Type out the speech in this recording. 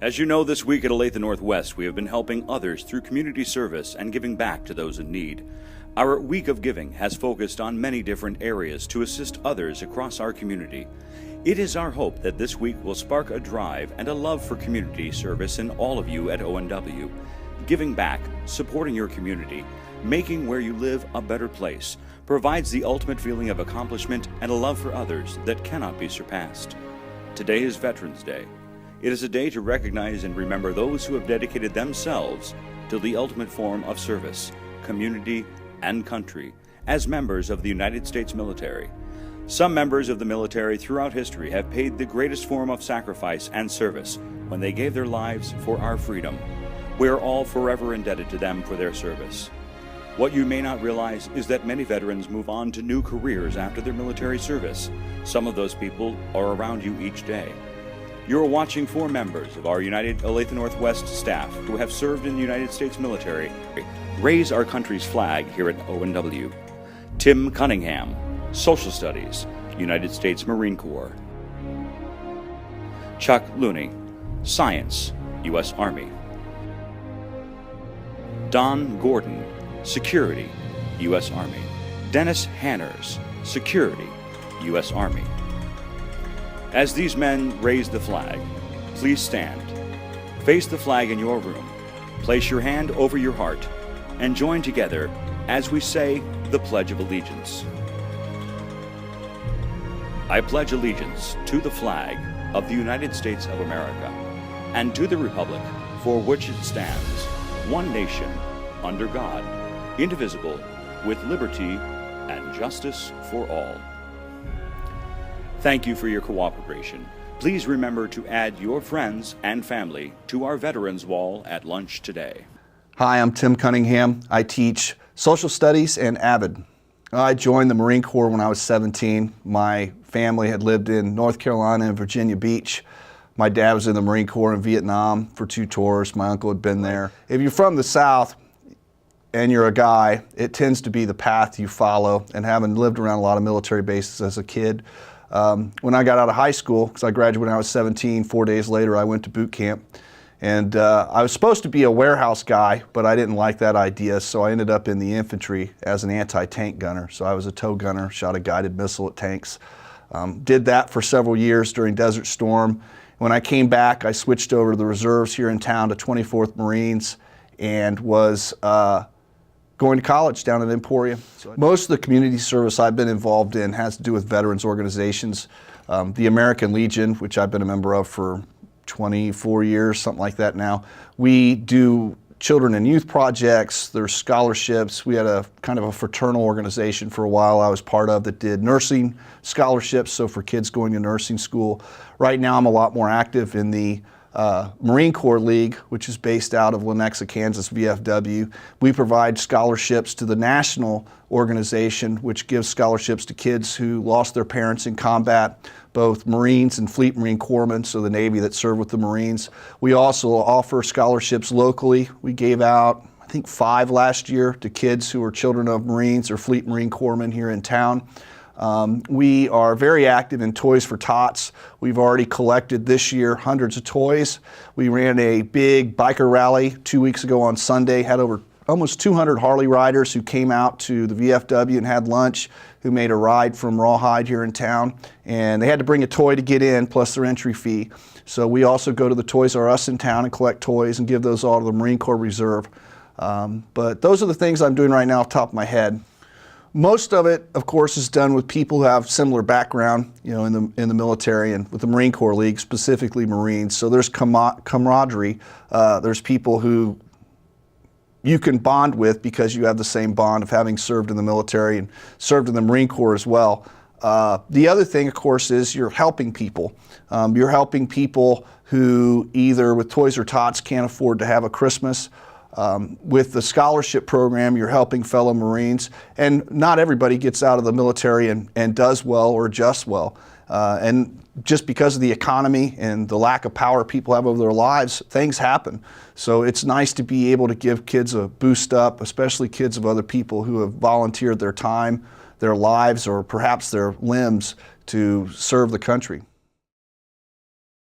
As you know, this week at Olathe Northwest, we have been helping others through community service and giving back to those in need. Our Week of Giving has focused on many different areas to assist others across our community. It is our hope that this week will spark a drive and a love for community service in all of you at ONW. Giving back, supporting your community, making where you live a better place, provides the ultimate feeling of accomplishment and a love for others that cannot be surpassed. Today is Veterans Day. It is a day to recognize and remember those who have dedicated themselves to the ultimate form of service, community, and country as members of the United States military. Some members of the military throughout history have paid the greatest form of sacrifice and service when they gave their lives for our freedom. We are all forever indebted to them for their service. What you may not realize is that many veterans move on to new careers after their military service. Some of those people are around you each day. You're watching 4 members of our United Olathe Northwest staff who have served in the United States military raise our country's flag here at ONW. Tim Cunningham, Social Studies, United States Marine Corps. Chuck Looney, Science, U.S. Army. Don Gordon, Security, U.S. Army. Dennis Hanners, Security, U.S. Army. As these men raise the flag, please stand. Face the flag in your room. Place your hand over your heart and join together as we say the Pledge of Allegiance. I pledge allegiance to the flag of the United States of America and to the republic for which it stands, one nation, under God, indivisible, with liberty and justice for all. Thank you for your cooperation. Please remember to add your friends and family to our Veterans Wall at lunch today. Hi, I'm Tim Cunningham. I teach Social Studies and AVID. I joined the Marine Corps when I was 17. My family had lived in North Carolina and Virginia Beach. My dad was in the Marine Corps in Vietnam for 2 tours. My uncle had been there. If you're from the South and you're a guy, it tends to be the path you follow. And having lived around a lot of military bases as a kid, when I got out of high school, because I graduated when I was 17, 4 days later I went to boot camp. And I was supposed to be a warehouse guy, but I didn't like that idea, so I ended up in the infantry as an anti-tank gunner. So I was a tow gunner, shot a guided missile at tanks. Did that for several years during Desert Storm. When I came back, I switched over to the reserves here in town to 24th Marines and was going to college down at Emporia. Most of the community service I've been involved in has to do with veterans organizations. The American Legion, which I've been a member of for 24 years, something like that now. We do children and youth projects, there's scholarships. We had a kind of a fraternal organization for a while I was part of that did nursing scholarships, so for kids going to nursing school. Right now I'm a lot more active in the Marine Corps League, which is based out of Lenexa, Kansas, VFW. We provide scholarships to the national organization, which gives scholarships to kids who lost their parents in combat, both Marines and Fleet Marine Corpsmen, so the Navy that served with the Marines. We also offer scholarships locally. We gave out, I think, 5 last year to kids who are children of Marines or Fleet Marine Corpsmen here in town. We are very active in Toys for Tots. We've already collected this year hundreds of toys. We ran a big biker rally 2 weeks ago on Sunday, had over almost 200 Harley riders who came out to the VFW and had lunch, who made a ride from Rawhide here in town. And they had to bring a toy to get in, plus their entry fee. So we also go to the Toys R Us in town and collect toys and give those all to the Marine Corps Reserve. But those are the things I'm doing right now off the top of my head. Most of it, of course, is done with people who have similar background, you know, in the military and with the Marine Corps League, specifically Marines. So there's camaraderie. There's people who you can bond with because you have the same bond of having served in the military and served in the Marine Corps as well. The other thing, of course, is you're helping people. You're helping people who either with Toys or Tots can't afford to have a Christmas. With the scholarship program, you're helping fellow Marines, and not everybody gets out of the military and does well or adjusts well. And just because of the economy and the lack of power people have over their lives, things happen. So it's nice to be able to give kids a boost up, especially kids of other people who have volunteered their time, their lives, or perhaps their limbs to serve the country.